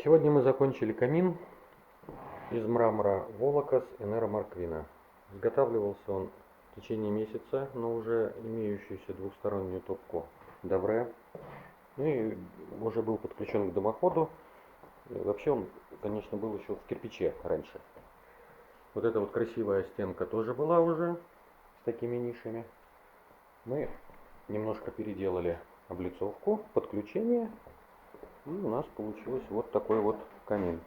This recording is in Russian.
Сегодня мы закончили камин из мрамора Волокос Энера Марквина. Изготавливался он в течение месяца на уже имеющуюся двухстороннюю топку Давре. Ну и уже был подключен к дымоходу. И вообще он, конечно, был еще в кирпиче раньше. Вот эта вот красивая стенка тоже была уже с такими нишами. Мы немножко переделали облицовку, подключение. И у нас получилось вот такой вот камин.